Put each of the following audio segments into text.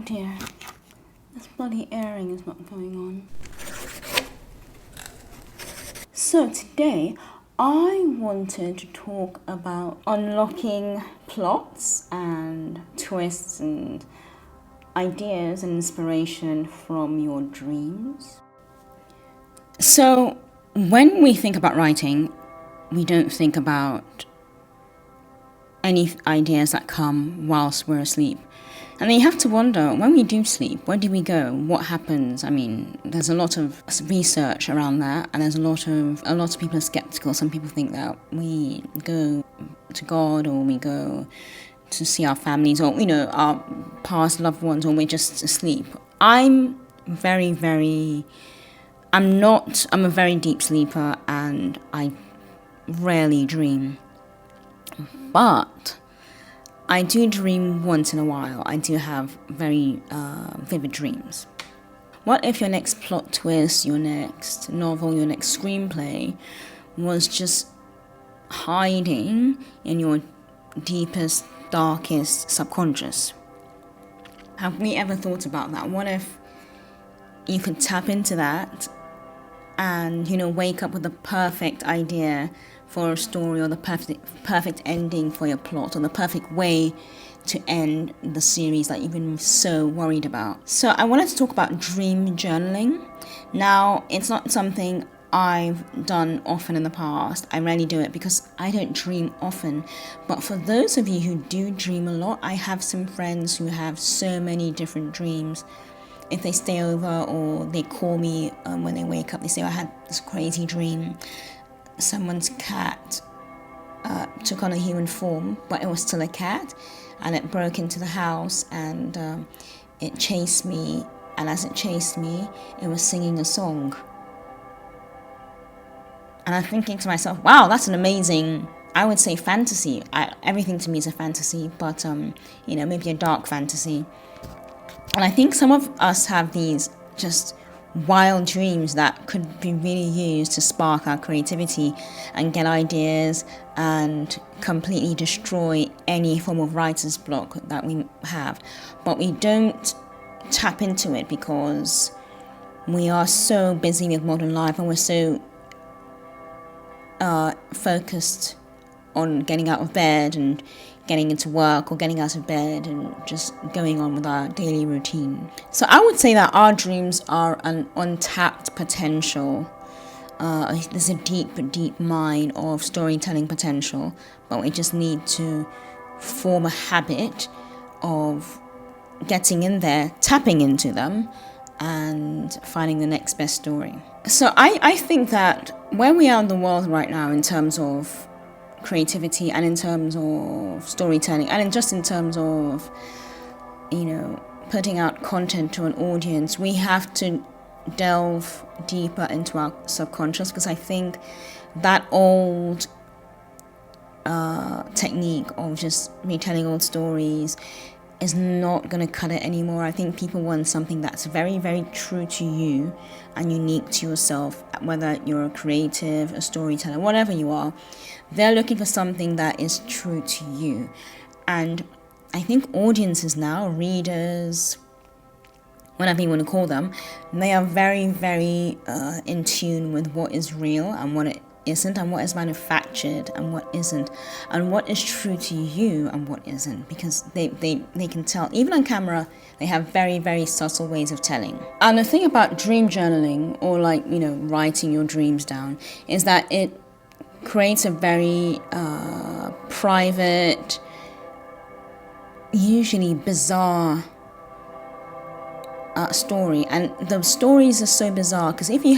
dear, this bloody airing is not going on. So today, I wanted to talk about unlocking plots and twists and ideas and inspiration from your dreams. So, when we think about writing, we don't think about any ideas that come whilst we're asleep. And then you have to wonder, when we do sleep, where do we go? What happens? I mean, there's a lot of research around that, and there's a lot of people are skeptical. Some people think that we go to God, or we go to see our families, or, our past loved ones, or we're just asleep. I'm a very deep sleeper, and I rarely dream. But I do dream once in a while. I do have very vivid dreams. What if your next plot twist, your next novel, your next screenplay was just hiding in your deepest, darkest subconscious? Have we ever thought about that? What if you could tap into that and, wake up with the perfect idea for a story, or the perfect ending for your plot, or the perfect way to end the series that you've been so worried about? So I wanted to talk about dream journaling. Now, it's not something I've done often in the past. I rarely do it because I don't dream often. But for those of you who do dream a lot, I have some friends who have so many different dreams. If they stay over or they call me when they wake up, they say, I had this crazy dream. Someone's cat took on a human form, but it was still a cat, and it broke into the house, and it chased me, and as it chased me, it was singing a song. And I'm thinking to myself, wow, that's an amazing, I would say, fantasy. Everything to me is a fantasy, but maybe a dark fantasy. And I think some of us have these just wild dreams that could be really used to spark our creativity and get ideas and completely destroy any form of writer's block that we have. But we don't tap into it because we are so busy with modern life, and we're so focused on getting out of bed and getting into work, or getting out of bed and just going on with our daily routine. So I would say that our dreams are an untapped potential. There's a deep mine of storytelling potential, but we just need to form a habit of getting in there, tapping into them, and finding the next best story. So I think that where we are in the world right now, in terms of creativity and in terms of storytelling and just in terms of putting out content to an audience, we have to delve deeper into our subconscious, because I think that old technique of just retelling old stories is not going to cut it anymore. I think people want something that's very, very true to you and unique to yourself, whether you're a creative, a storyteller, whatever you are. They're looking for something that is true to you. And I think audiences now, readers, whatever you want to call them, they are very, very in tune with what is real and what it isn't, and what is manufactured and what isn't, and what is true to you and what isn't, because they can tell. Even on camera, they have very, very subtle ways of telling. And the thing about dream journaling, or writing your dreams down, is that it creates a very private, usually bizarre story. And the stories are so bizarre because if you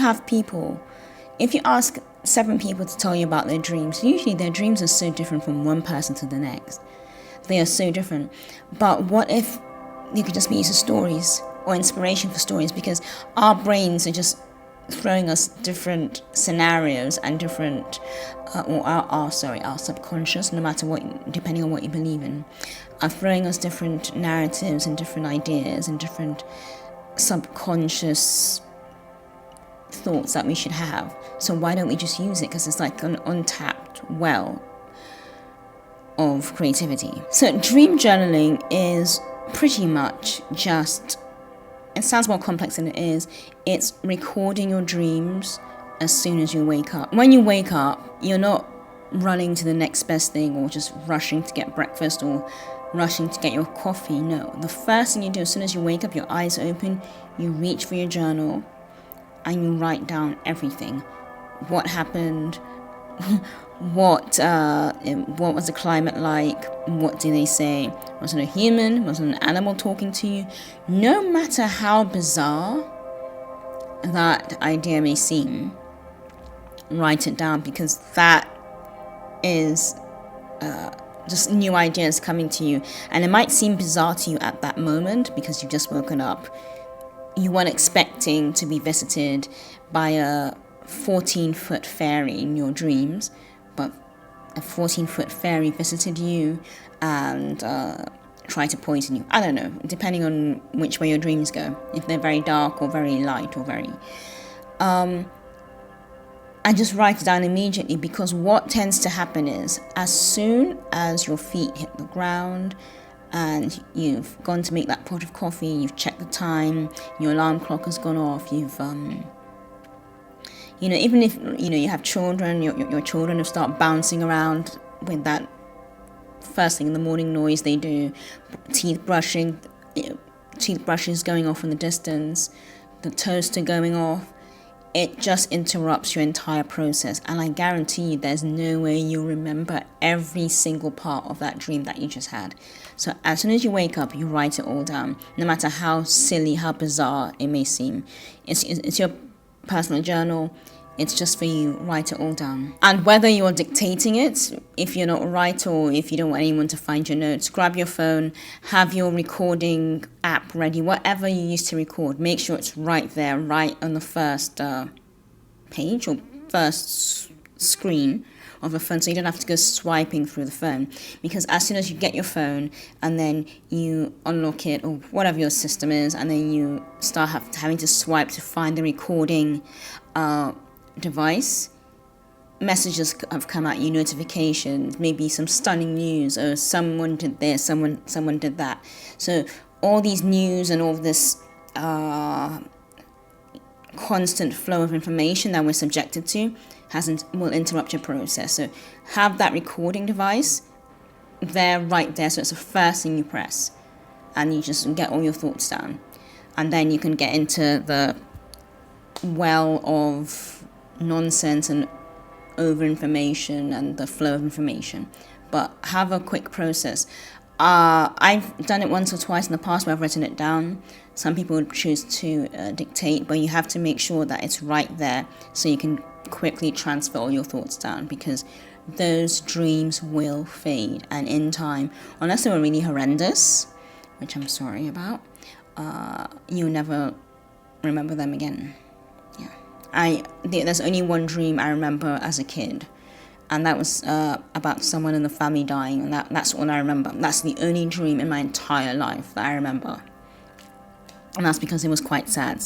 ask 7 people to tell you about their dreams, usually their dreams are so different from one person to the next. They are so different. But what if you could just be used as stories or inspiration for stories, because our brains are just throwing us different scenarios and different, our subconscious, no matter what, depending on what you believe in, are throwing us different narratives and different ideas and different subconscious thoughts that we should have. So why don't we just use it? Because it's like an untapped well of creativity. So dream journaling is pretty much just, it sounds more complex than it is, it's recording your dreams as soon as you wake up. When you wake up, you're not running to the next best thing or just rushing to get breakfast or rushing to get your coffee. No, the first thing you do as soon as you wake up, your eyes open, you reach for your journal and you write down everything. What happened, what was the climate like, what did they say, was it a human, was it an animal talking to you? No matter how bizarre that idea may seem, write it down, because that is just new ideas coming to you, and it might seem bizarre to you at that moment because you've just woken up. You weren't expecting to be visited by a 14-foot fairy in your dreams, but a 14-foot fairy visited you and tried to poison you. I don't know, depending on which way your dreams go, if they're very dark or very light or very... and just write it down immediately, because what tends to happen is as soon as your feet hit the ground and you've gone to make that pot of coffee, you've checked the time, your alarm clock has gone off, you've even if you have children, your children will start bouncing around with that first thing in the morning noise they do, toothbrushes going off in the distance, the toaster going off. It just interrupts your entire process, and I guarantee you there's no way you'll remember every single part of that dream that you just had. So as soon as you wake up, you write it all down, no matter how silly, how bizarre it may seem. It's your personal journal. It's just for you. Write it all down. And whether you're dictating it, if you're not right, or if you don't want anyone to find your notes, grab your phone, have your recording app ready, whatever you use to record. Make sure it's right there, right on the first page or first screen of a phone, so you don't have to go swiping through the phone. Because as soon as you get your phone and then you unlock it or whatever your system is, and then you start having to swipe to find the recording device, messages have come at you, notifications, maybe some stunning news, or someone did this, someone did that. So all these news and all this constant flow of information that we're subjected to will interrupt your process. So have that recording device there, right there, so it's the first thing you press, and you just get all your thoughts down, and then you can get into the well of nonsense and over information and the flow of information. But have a quick process. I've done it once or twice in the past where I've written it down. Some people would choose to dictate, but you have to make sure that it's right there so you can quickly transfer all your thoughts down, because those dreams will fade, and in time, unless they were really horrendous, which I'm sorry about, you'll never remember them again. There's only one dream I remember as a kid, and that was about someone in the family dying, and that's all I remember. That's the only dream in my entire life that I remember, and that's because it was quite sad.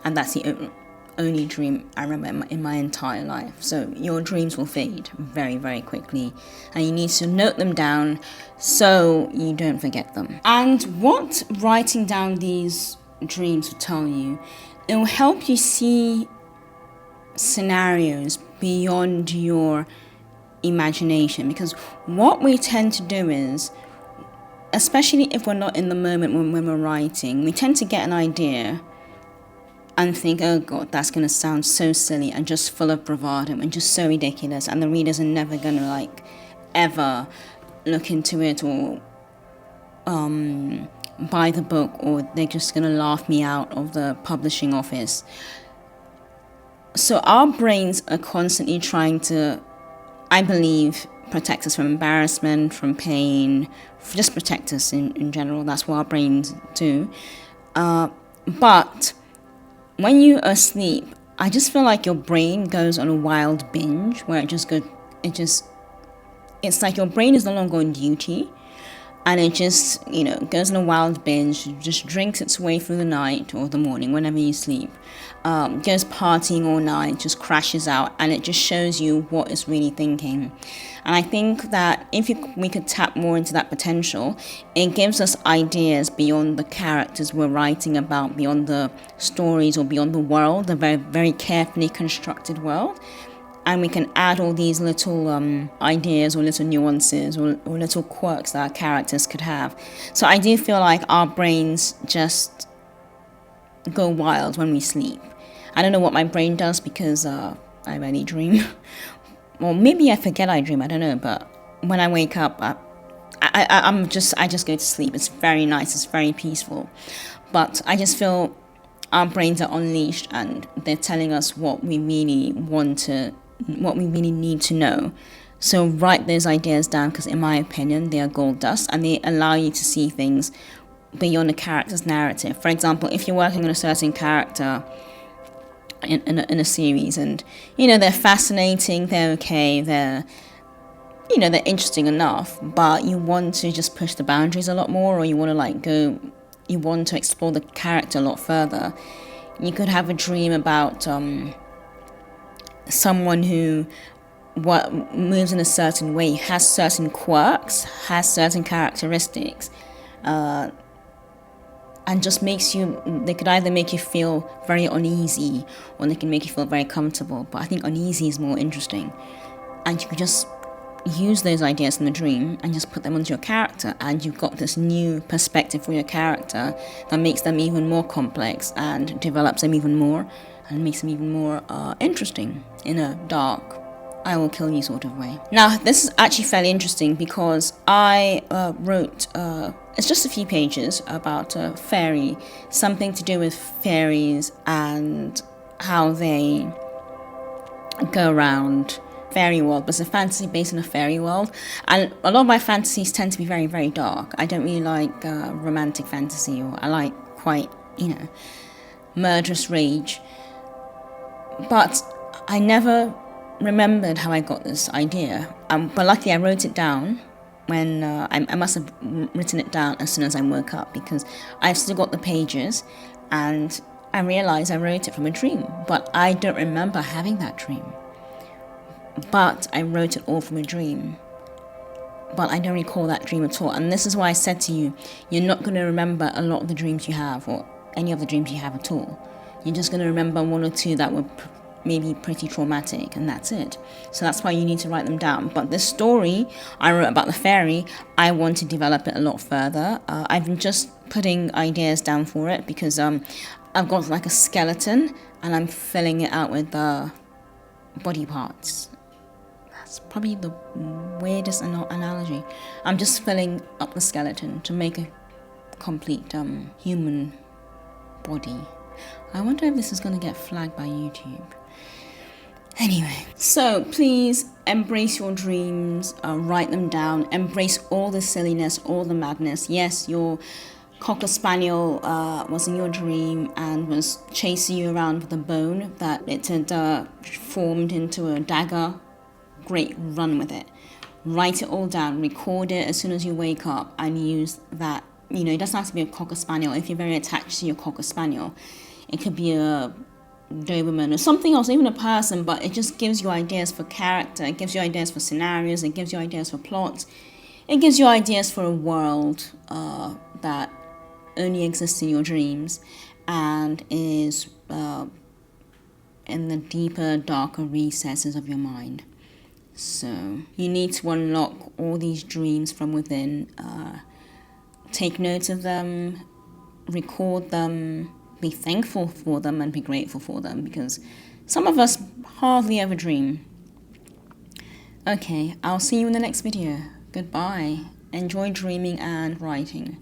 And that's the only dream I remember in my entire life. So your dreams will fade very, very quickly, and you need to note them down so you don't forget them. And what writing down these dreams will tell you, it will help you see scenarios beyond your imagination, because what we tend to do is, especially if we're not in the moment when we're writing, we tend to get an idea and think, oh God, that's going to sound so silly and just full of bravado and just so ridiculous, and the readers are never going to ever look into it or buy the book, or they're just going to laugh me out of the publishing office. So our brains are constantly trying to, I believe, protect us from embarrassment, from pain, just protect us in general. That's what our brains do. But when you are asleep, I just feel like your brain goes on a wild binge where it's like your brain is no longer on duty, and it just, goes on a wild binge, just drinks its way through the night or the morning, whenever you sleep, goes partying all night, just crashes out, and it just shows you what it's really thinking. And I think that if we could tap more into that potential, it gives us ideas beyond the characters we're writing about, beyond the stories or beyond the world, the very, very carefully constructed world. And we can add all these little ideas or little nuances or little quirks that our characters could have. So I do feel like our brains just go wild when we sleep. I don't know what my brain does because I rarely dream. Or maybe I forget I dream, I don't know. But when I wake up, I just go to sleep. It's very nice, it's very peaceful. But I just feel our brains are unleashed and they're telling us what we really need to know. So write those ideas down, because in my opinion they are gold dust and they allow you to see things beyond a character's narrative. For example, if you're working on a certain character in a series and they're fascinating, they're okay, they're interesting enough, but you want to just push the boundaries a lot more, or you want to explore the character a lot further, you could have a dream about someone who moves in a certain way, has certain quirks, has certain characteristics, and just they could either make you feel very uneasy or they can make you feel very comfortable. But I think uneasy is more interesting. And you could just use those ideas in the dream and just put them onto your character, and you've got this new perspective for your character that makes them even more complex and develops them even more and makes them even more interesting in a dark, I will kill you sort of way. Now, this is actually fairly interesting because I wrote, it's just a few pages about a fairy, something to do with fairies and how they go around fairy world, but it's a fantasy based in a fairy world, and a lot of my fantasies tend to be very, very dark. I don't really like romantic fantasy, or I like quite, murderous rage. But I never remembered how I got this idea. But luckily I wrote it down when I must have written it down as soon as I woke up, because I've still got the pages and I realized I wrote it from a dream, but I don't remember having that dream. But I wrote it all from a dream. But I don't recall that dream at all. And this is why I said to you, you're not going to remember a lot of the dreams you have, or any of the dreams you have at all. You're just going to remember one or two that were maybe pretty traumatic, and that's it. So that's why you need to write them down. But this story I wrote about the fairy, I want to develop it a lot further. I've been just putting ideas down for it because I've got like a skeleton and I'm filling it out with body parts. That's probably the weirdest analogy. I'm just filling up the skeleton to make a complete human body. I wonder if this is going to get flagged by YouTube. Anyway, so please embrace your dreams, write them down, embrace all the silliness, all the madness. Yes, your Cocker Spaniel was in your dream and was chasing you around with a bone that it had formed into a dagger. Great, run with it. Write it all down, record it as soon as you wake up, and use that. It doesn't have to be a Cocker Spaniel. If you're very attached to your Cocker Spaniel, it could be a Doberman or something else, even a person, but it just gives you ideas for character, it gives you ideas for scenarios, it gives you ideas for plots, it gives you ideas for a world that only exists in your dreams and is in the deeper, darker recesses of your mind. So you need to unlock all these dreams from within, take notes of them, record them, be thankful for them and be grateful for them, because some of us hardly ever dream. Okay, I'll see you in the next video. Goodbye. Enjoy dreaming and writing.